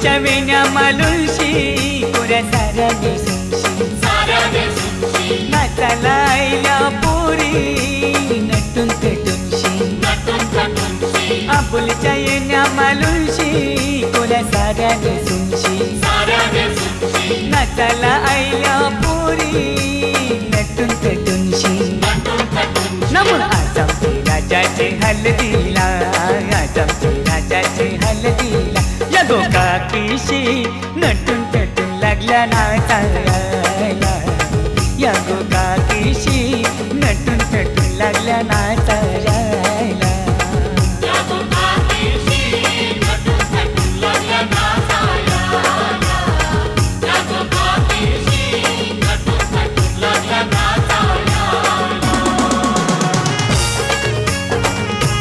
आबोलीच्या वेण्या मालुशी कोऱ्या साऱ्या नेसूनशी नाचाला आईल्या पोरी नटून पेटूनशी आबोलीच्या येण्या मालुशी कोऱ्या साऱ्या नेसूनशी नाचाला आईल्या पोरी नटून पेटूनशी नमून आजमचे राजाचे हलदीला आजमचे राजाचे हलदीला या गोकाकीशी नटून पेटून लागल्या नाचायला या गोकाकीशी नटून पेटून लागल्या नाचायला